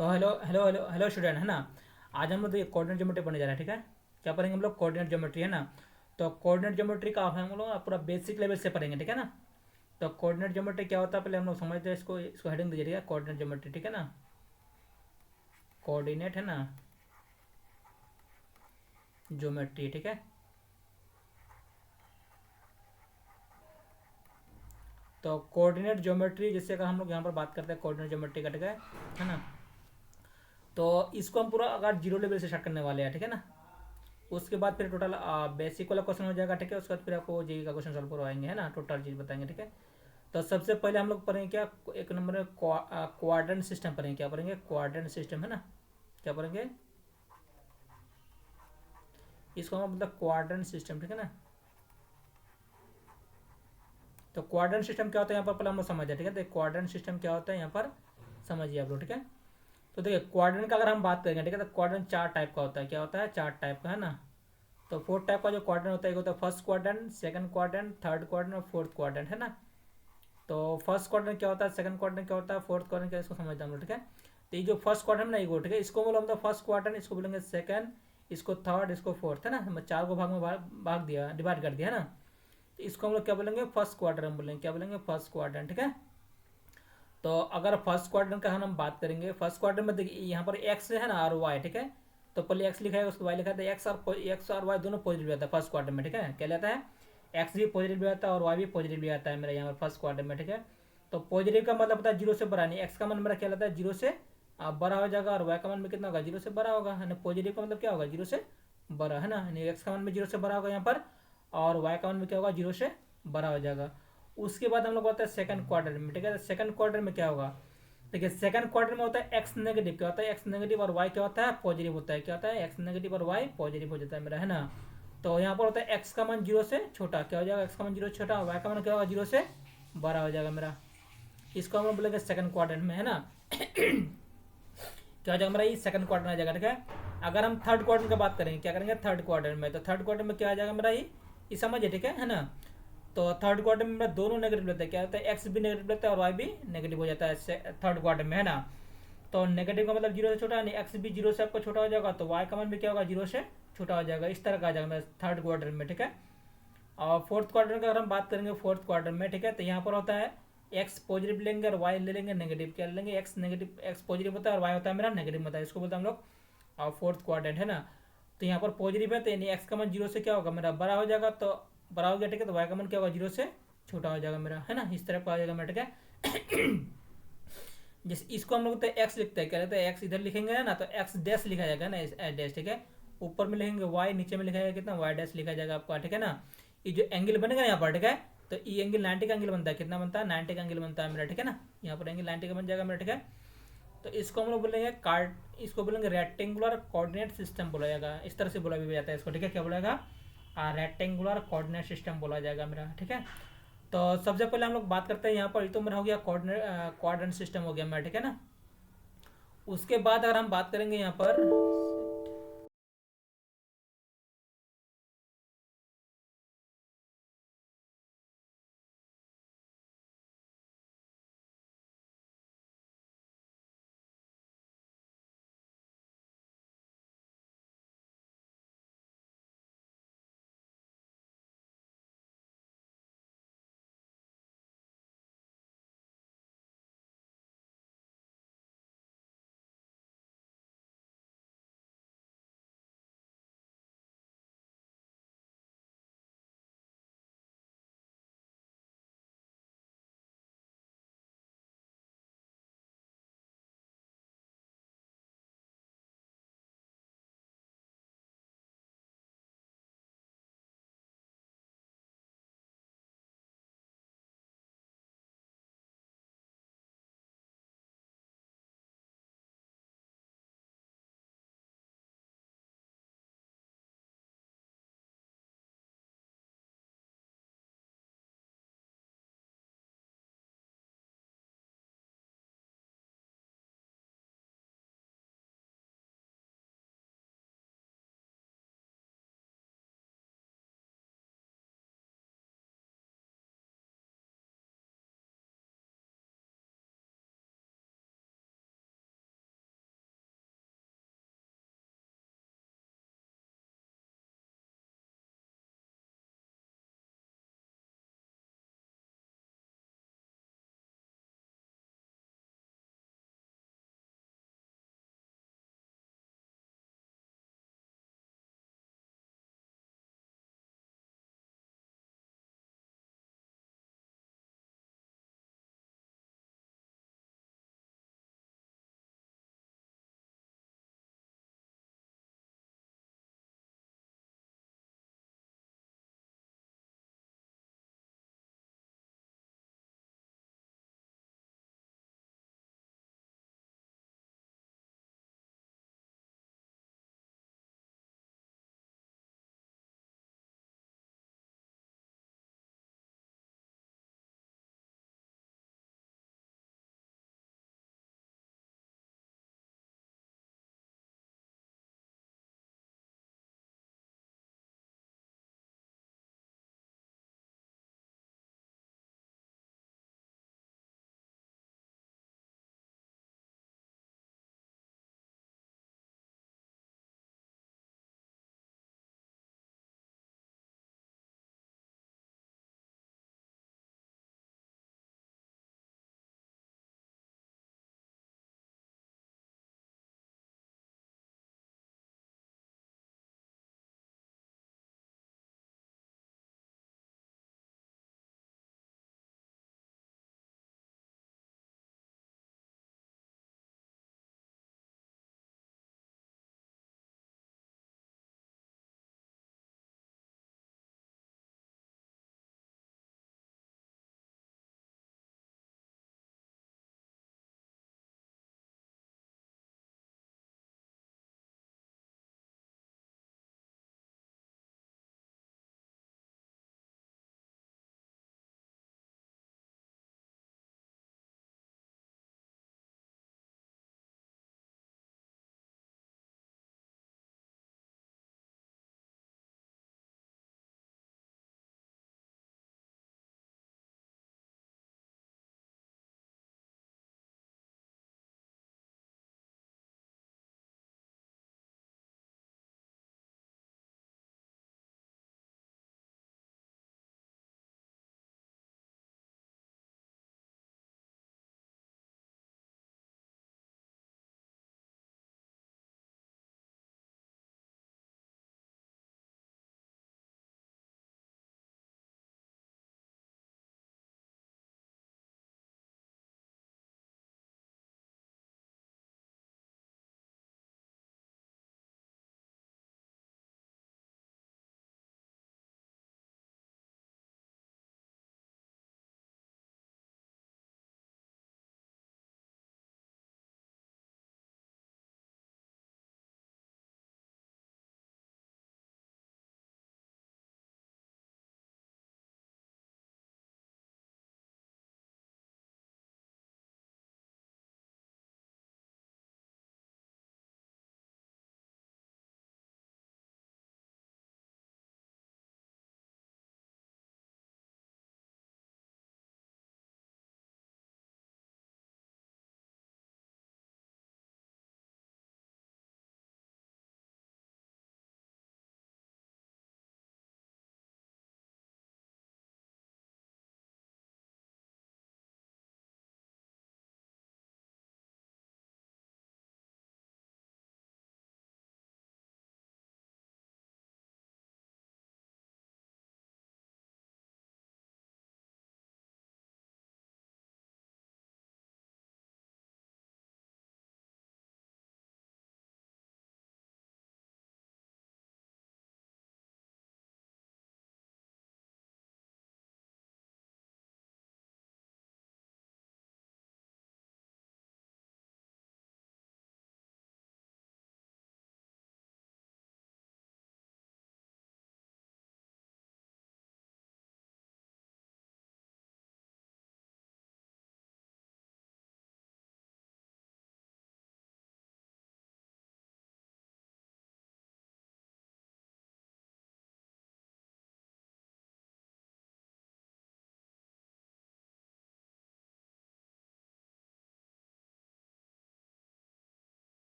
तो hello hello hello hello student, है ना। आज हम लोग ये कोऑर्डिनेट ज्योमेट्री पढ़ने जा रहे हैं, ठीक है। क्या पढ़ेंगे हम लोग? कोऑर्डिनेट ज्योमेट्री, है ना। तो कोऑर्डिनेट ज्योमेट्री का हम लोग पूरा बेसिक लेवल से पढ़ेंगे, ठीक है ना। तो कोऑर्डिनेट ज्योमेट्री क्या होता है पहले हम लोग समझते हैं। इसको हेडिंग दीजिएगा, कोऑर्डिनेट ज्योमेट्री, ठीक है ना। कोऑर्डिनेट, है ना, ज्योमेट्री, ठीक है। तो कोऑर्डिनेट ज्योमेट्री, जैसे अगर हम लोग यहाँ पर बात करते हैं कोऑर्डिनेट ज्योमेट्री का, ठीक है ना। तो इसको हम पूरा अगर जीरो लेवल से स्टार्ट करने वाले हैं, ठीक है ना। उसके बाद फिर टोटल बेसिक वाला क्वेश्चन हो जाएगा, ठीक है। उसके बाद फिर आपको जेई का क्वेश्चन सॉल्व करवाएंगे, है ना, टोटल चीज़ बताएंगे, ठीक है। तो सबसे पहले हम लोग पढ़ेंगे क्या, एक नंबर में क्वाड्रेंट सिस्टम पढ़ेंगे। क्या पढ़ेंगे? क्वाड्रेंट सिस्टम, है ना। क्या पढ़ेंगे? इसको हम मतलब क्वाड्रेंट सिस्टम, ठीक है ना। तो क्वाड्रेंट सिस्टम क्या होता है यहाँ पर पहले हम लोग समझ जाए, ठीक है। तो क्वाड्रेंट सिस्टम क्या होता है यहाँ पर समझिए आप लोग, ठीक है। तो देखिए क्वाड्रेंट का अगर हम बात करेंगे, ठीक है, तो क्वाड्रेंट चार टाइप का होता है। क्या होता है? चार टाइप का, है ना। तो फोर्थ टाइप का जो क्वाड्रेंट होता है, एक होता है first quadrant, second quadrant, third quadrant और फोर्थ क्वाड्रेंट, है ना। तो फर्स्ट क्वाड्रेंट क्या होता है, सेकंड क्वाड्रेंट क्या होता है, फोर्थ क्वाड्रेंट क्या है, इसको समझते हैं हम लोग, ठीक है। तो ये जो फर्स्ट क्वाड्रेंट ना, ये ठीक है, इसको बोलो हम लोग फर्स्ट क्वाड्रेंट, इसको बोलेंगे सेकंड, इसको थर्ड, इसको फोर्थ, है ना। हम चार को भाग में भाग दिया, डिवाइड कर दिया, है ना। तो इसको हम लोग क्या बोलेंगे? फर्स्ट क्वाड्रेंट बोलेंगे। क्या बोलेंगे? फर्स्ट क्वाड्रेंट, ठीक है। तो अगर फर्स्ट क्वाड्रेंट का हम बात करेंगे, फर्स्ट क्वाड्रेंट में देखिए यहाँ पर एक्स है ना और वाई, ठीक है। तो पहले एक्स लिखा है, उसको वाई लिखा है। एक्स और वाई दोनों पॉजिटिव रहता है फर्स्ट क्वाड्रेंट में, ठीक है। क्या लेता है? एक्स भी पॉजिटिव भी आता है और वाई भी पॉजिटिव भी आता है मेरा यहाँ पर फर्स्ट क्वाड्रेंट में, ठीक है। तो पॉजिटिव का मतलब होता है जीरो से बड़ा, नहीं एक्स का मान मेरा क्या लेता है? जीरो से बड़ा हो जाएगा, और वाई का मान में कितना होगा? जीरो से बड़ा होगा, है ना। पॉजिटिव का मतलब क्या होगा? जीरो से बड़ा, है ना। एक्स का मान में जीरो से बड़ा होगा यहाँ पर, और वाई का मान में क्या होगा? जीरो से बड़ा हो जाएगा। उसके बाद हम लोग बोलते हैं सेकंड क्वार्टर में, ठीक है। सेकंड क्वार्टर में क्या होगा? देखिए सेकंड क्वार्टर में होता है एक्स नेगेटिव। क्या होता है? एक्स नेगेटिव, और वाई क्या होता है? पॉजिटिव होता है। क्या होता है? एक्स नेगेटिव और वाई पॉजिटिव हो जाता है मेरा, है ना। तो यहाँ पर होता है एक्स का मान जीरो से छोटा। क्या हो जाएगा? एक्स का मान जीरो से छोटा, वाई का मान क्या होगा? जीरो से बड़ा हो जाएगा मेरा। इसको हम बोलेंगे सेकंड क्वार्टर में, है ना। क्या हो जाएगा मेरा? ये सेकंड क्वार्टर में आ जाएगा, ठीक है। अगर हम थर्ड क्वार्टर की बात करेंगे, क्या करेंगे थर्ड क्वार्टर में, तो थर्ड क्वार्टर में क्या आ जाएगा मेरा? ये समझिए, ठीक है ना। तो थर्ड क्वार्टर में मेरा दोनों नेगेटिव लेते हैं। क्या होता है? एक्स भी नेगेटिव लेता है और वाई भी नेगेटिव हो जाता है थर्ड क्वार्टर में, है ना। तो नेगेटिव का मतलब जीरो से छोटा, यानी एक्स भी जीरो से आपको छोटा हो जाएगा, तो वाई का मान भी क्या होगा? जीरो से छोटा हो जाएगा। इस तरह का आ जाएगा मेरा थर्ड क्वार्टर में, ठीक है। और फोर्थ क्वार्टर की अगर हम बात करेंगे फोर्थ क्वार्टर में, ठीक है, तो यहाँ पर होता है एक्स पॉजिटिव लेंगे और वाई ले लेंगे नेगेटिव। क्या लेंगे? एक्स नेगेटिव, एक्स पॉजिटिव होता है और वाई होता है मेरा नेगेटिव होता है। इसको बोलते हैं हम लोग और फोर्थ क्वाड्रेंट, है ना। तो यहाँ पर पॉजिटिव है, तो यानी एक्स का मान जीरो से क्या होगा मेरा? बड़ा हो जाएगा। तो बड़ा हो गया, ठीक है। तो वाई का मान क्या होगा? जीरो से छोटा हो जाएगा मेरा, है ना। इस तरह का आ जाएगा मेरा, ठीक है। जैसे इसको हम लोग तो एक्स लिखते हैं, क्या रहता है? एक्स इधर लिखेंगे, है ना, तो एक्स डैश लिखा जाएगा ना, डैश, ठीक है। ऊपर में लिखेंगे वाई, नीचे में लिखा जाएगा कितना? वाई डैश लिखा जाएगा आपका, ठीक है ना। ये जो एंगल बनेगा यहाँ पर, ठीक है, तो ये एंगल 90 का एंगल बनता है। कितना बनता है? 90 का एंगल बनता है मेरा, ठीक है ना। यहाँ पर एंगल 90 का बन जाएगा मेरा, ठीक है। तो इसको हम लोग बोलेंगे कार्ड, इसको बोलेंगे रेक्टेंगुलर कोऑर्डिनेट सिस्टम बोला जाएगा। इस तरह से बोला भी जाता है इसको, ठीक है। क्या बोलेगा? रेक्टेंगुलर कोऑर्डिनेट सिस्टम बोला जाएगा मेरा, ठीक है। तो सबसे पहले हम लोग बात करते हैं यहाँ पर, ये तो मेरा हो गया कोऑर्डिनेट कोऑर्डिनेट सिस्टम हो गया मेरा, ठीक है ना। उसके बाद अगर हम बात करेंगे यहाँ पर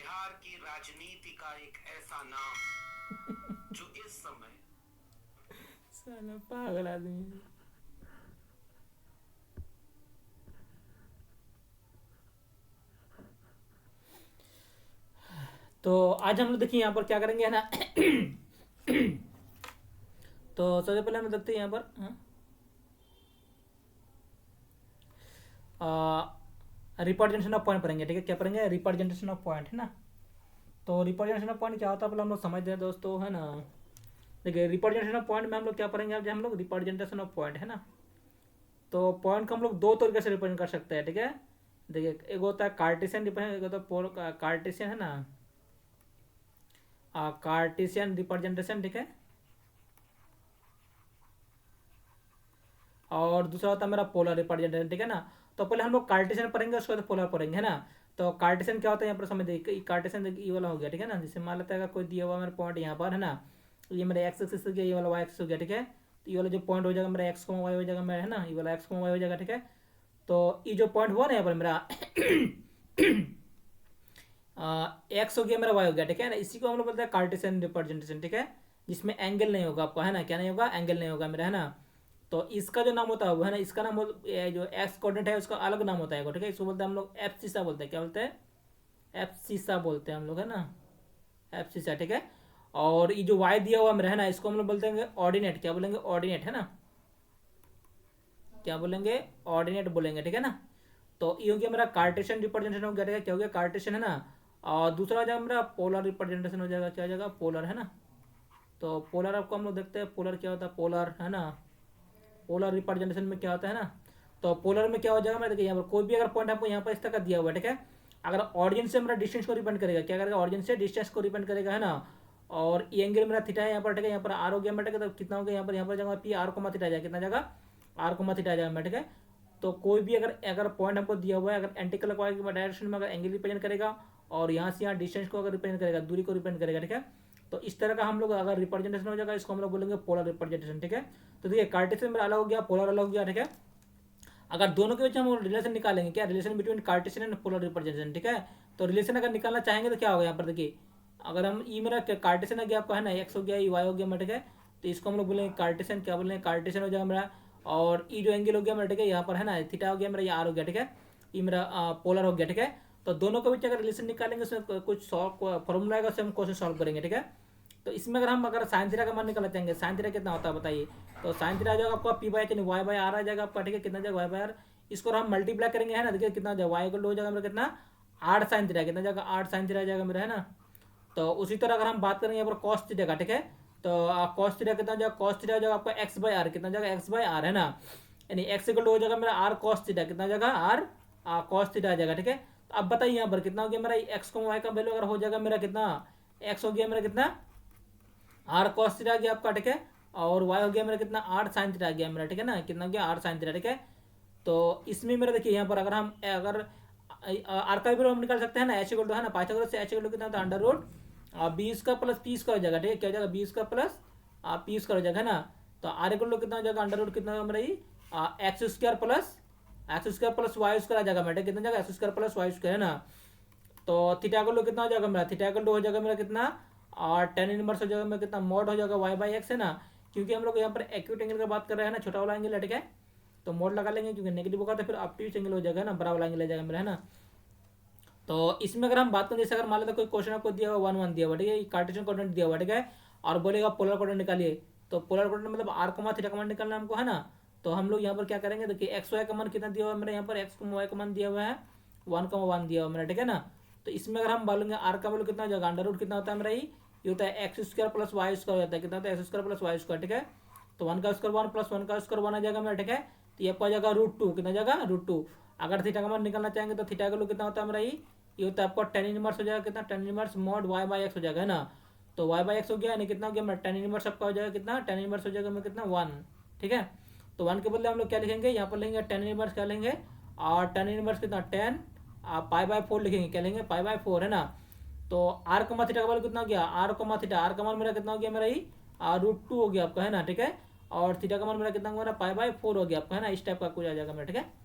बिहार की राजनीति का एक ऐसा नाम जो इस समय साला पागल आदमी है। तो आज हम लोग देखिए यहाँ पर क्या करेंगे है ना। तो सबसे पहले हम देखते हैं यहाँ पर रिप्रेजेंटेशन ऑफ पॉइंट पढ़ेंगे, ठीक है। क्या पढ़ेंगे? रिप्रेजेंटेशन ऑफ पॉइंट, है ना। तो रिप्रेजेंटेशन ऑफ पॉइंट क्या होता है पहले हम लोग समझते हैं दोस्तों, है ना। देखिए रिप्रेजेंटेशन ऑफ पॉइंट में हम लोग क्या पढ़ेंगे आज हम लोग? रिप्रेजेंटेशन ऑफ पॉइंट, है ना। तो पॉइंट को हम लोग दो तरीके से रिप्रेजेंट कर सकते हैं, ठीक है। देखिए एक होता है कार्टेशियन रिप्रेजेंट, एक होता है कार्टेशियन, है ना, कार्टेशियन रिप्रेजेंटेशन, ठीक है। और दूसरा होता है मेरा पोलर रिप्रेजेंटेशन, ठीक है ना। तो पहले हम लोग कार्टेशियन पढ़ेंगे, उसके बाद पोलर पढ़ेंगे, है ना। तो कार्टेशियन क्या होता है यहाँ पर समझ देखिए, कार्टेशियन ये वाला हो गया, ठीक है ना। जैसे मान लेते हैं कोई दिया हुआ मेरा पॉइंट यहाँ पर, है ना। ये मेरा एक्स एक्सिस हो गया, ये वाला वाई एक्सिस हो गया, ठीक है। तो ये वाला जो पॉइंट हो जाएगा मेरा एक्स को वाई हो जाएगा मेरा, है ना। ये वाला एक्स को वाई हो जाएगा, ठीक है। तो ये जो पॉइंट हुआ ना यहाँ पर मेरा एक्स हो गया मेरा वाई हो गया, ठीक है ना। इसी को हम लोग बोलते हैं कार्टेशियन रिप्रेजेंटेशन, ठीक है। जिसमें एंगल नहीं होगा आपका, है ना। क्या नहीं होगा? एंगल नहीं होगा मेरा, है ना। तो इसका जो नाम होता है वो, है ना, इसका नाम जो एक्स कोऑर्डिनेट है उसका अलग नाम होता है, ठीक है। इसको बोलते हैं हम लोग एफ सीसा बोलते हैं। क्या बोलते हैं? एफ सीसा बोलते हैं हम लोग, है ना। एफ सीसा, ठीक है। और ये जो वाई दिया हुआ मेरा, है ना, इसको हम लोग बोलते हैं ऑर्डिनेट। क्या बोलेंगे? ऑर्डिनेट, है ना। क्या बोलेंगे? ऑर्डिनेट बोलेंगे, ठीक है ना। तो ये हो गया मेरा कार्टेशियन रिप्रेजेंटेशन हो गया, ठीक है। क्या हो गया? कार्टेशियन, है ना। और दूसरा हो जाएगा मेरा पोलर रिप्रेजेंटेशन हो जाएगा। क्या हो जाएगा? पोलर, है ना। तो पोलर आपको हम लोग देखते हैं पोलर क्या होता है, पोलर, है ना। पोलर रिप्रेजेंटेशन में क्या होता है ना। तो पोलर में क्या हो जाएगा, मैं देखिए यहाँ पर कोई भी अगर पॉइंट आपको यहाँ पर इस तरह का दिया हुआ है, ठीक है। अगर ऑडियंस से मेरा डिस्टेंस को रिप्रेजेंट करेगा, क्या करेगा? ऑडियंस से डिस्टेंस को रिप्रेजेंट करेगा, है ना। और ये एंगल मेरा थीटा है यहाँ पर, ठीक है। यहाँ पर आर हो गया मेरा, ठीक है। तो कितना हो गया यहाँ पर जाएगा पी आर को थीटा जाएगा, कितना जाएगा? आर को थीटा जाएगा मेरा, ठीक है। तो कोई भी अगर अगर पॉइंट हमको दिया हुआ है, अगर एंटी क्लॉकवाइज डायरेक्शन में अगर एंगल रिप्रेजेंट करेगा और यहाँ से यहाँ डिस्टेंस को अगर रिप्रेजेंट करेगा, दूरी को रिप्रेजेंट करेगा, ठीक है। तो इस तरह का हम लोग अगर रिप्रेजेंटेशन हो जाएगा, इसको हम लोग बोलेंगे पोलर रिप्रेजेंटेशन, ठीक है। तो देखिए कार्टेशियन मेरा अलग हो गया, पोलर अलग हो गया, ठीक है। अगर दोनों के बीच हम रिलेशन निकालेंगे, क्या relation between Cartesian and polar representation, ठीक है। तो रिलेशन अगर निकालना चाहेंगे तो क्या होगा यहाँ पर देखिए, अगर हम ये मेरा कार्टेशियन आ गया आपका, है ना, एक्स हो गया, ये वाई हो गया मेरा, ठीक है। तो इसको हम लोग बोलेंगे कार्टेशियन। क्या बोलेंगे? कार्टेशियन हो जाएगा मेरा। और ये जो एंगल हो गया मेरा, ठीक है, यहाँ पर, है ना, थीटा हो गया मेरा, ये आर हो गया, ठीक है। ये मेरा पोलर हो गया, ठीक है। तो दोनों के बीच अगर रिलेशन निकालेंगे उसमें कुछ फॉर्मूला आएगा, उससे हम क्वेश्चन सॉल्व करेंगे, ठीक है। तो इसमें अगर हम अगर साइन थीटा का मान निकालना चाहेंगे, साइन थीटा कितना होता है बताइए। तो साइन थीटा आ जाएगा आपका P by Y by R आ जाएगा आपका, ठीक है। कितना जाएगा? Y by R. इसको हम मल्टीप्लाई करेंगे, है ना। देखिए कितना जाएगा, वाई हो जाएगा मेरा कितना? 8 साइन थीटा, कितना जाएगा? 8 साइन थीटा जाएगा मेरा, है ना। तो उसी तरह अगर हम बात करेंगे यहाँ पर कॉस थीटा का, ठीक है। तो कॉस थीटा कितना जाएगा? कॉस थीटा हो जाएगा आपका एक्स बाई आर, कितना जाएगा? एक्स बाई आर, है ना। यानी एक्स इक्वल टू हो जाएगा मेरा आर कॉस थीटा, कितना जाएगा? आर कॉस थीटा आ जाएगा, ठीक है। तो अब बताइए यहाँ पर कितना हो गया मेरा एक्स को वाई का वैल्यू अगर हो जाएगा मेरा कितना? एक्स हो गया मेरा कितना? आर कॉस थीटा आ गया आपका, ठीक है। और वाई हो गया मेरा कितना? 8 साइन थीटा आ गया मेरा, ठीक है ना। कितना हो गया? 8 साइन थीटा, ठीक है। तो इसमें मेरा देखिए यहाँ पर अगर हम अगर आर का भी हम निकाल सकते हैं ना, एच इक्वल टू, है ना, पाइथागोरस से एच इक्वल टू कितना होता है? Under root B square plus P square हो जाएगा, ठीक है। क्या हो जाएगा? B square plus P square हो जाएगा, है ना। तो आर इक्वल टू कितना हो जाएगा? अंडर रूट कितना होगा मेरा? ये X square plus Y square आ जाएगा मेरा, कितना जाएगा? X square plus Y square, है ना। तो थीटा इक्वल टू कितना हो जाएगा मेरा? थीटा इक्वल टू हो जाएगा मेरा कितना? और टेन इनवर्स हो जाएगा मेरा कितना? मॉड हो जाएगा वाई बाई एक्स, है ना। क्योंकि हम लोग यहाँ पर एक्यूट एंगल की बात कर रहे हैं ना, छोटा वाला एंगल है, ठीक है। तो मोड लगा लेंगे, क्योंकि नेगेटिव होगा तो फिर ऑब्ट्यूज एंगल हो जाएगा ना, बड़ा वाला एंगल ले जाएगा मेरा, है ना। तो इसमें अगर हम बात करें, जैसे अगर मान लेते कोई क्वेश्चन आपको दिया हुआ 1 1 दिया हुआ, ठीक है, कार्टेशियन कोऑर्डिनेट दिया हुआ, ठीक है। और बोलेगा पोलर कोऑर्डिनेट निकालिए। तो पोलर कोऑर्डिनेट मतलब आर कमा थीटा का मान निकालना हमको, है ना। तो हम लोग यहाँ पर क्या करेंगे, देखिए एक्स वाई का मान कितना दिया हुआ है मेरा, यहाँ पर एक्स वाई का मान दिया हुआ है 1 दिया हुआ मेरा, ठीक है ना। तो इसमें अगर हम बोलेंगे आर का वैल्यू कितना हो जाएगा? अंडर रूट कितना होता है मेरा? ये होता है X square plus Y square होता है, कितना होता है? X square plus Y square, ठीक है। तो 1 का स्क्वायर 1 प्लस 1 का स्क्वायर 1 आ जाएगा मेरा, ठीक है। तो ये आपको आ जाएगा √2, कितना जाएगा? √2। अगर थीटा का मान निकालना चाहेंगे तो थीटा का वैल्यू कितना होता है मेरा? ये होता है आपको टेन इनवर्स हो जाएगा, कितना? Tan inverse mod Y by X हो जाएगा, है ना। तो वाई बाई एक्स हो गया, यानी कितना हो गया मेरा? टेन इनवर्स आपका हो जाएगा कितना? टेन इनवर्स हो जाएगा मेरा कितना? 1, ठीक है। तो 1 के बदले हम लोग क्या लिखेंगे यहाँ पर? लेंगे टेन इनवर्स, क्या लेंगे? और टेन इनवर्स कितना? 10 पाई बाई 4 लिखेंगे, क्या लेंगे? पाई बाई 4, है ना। तो आर कमा थीटा का वैल्यू कितना हो गया? आर कमा थीटा, आर का मान मेरा कितना हो गया मेरा? ये √2 हो गया आपका, है ना, ठीक है। और थीटा का मान मेरा कितना हो गया? पाई बाई 4 हो गया आपका, है ना। इस टाइप का कुछ आ जाएगा मेरा, ठीक है।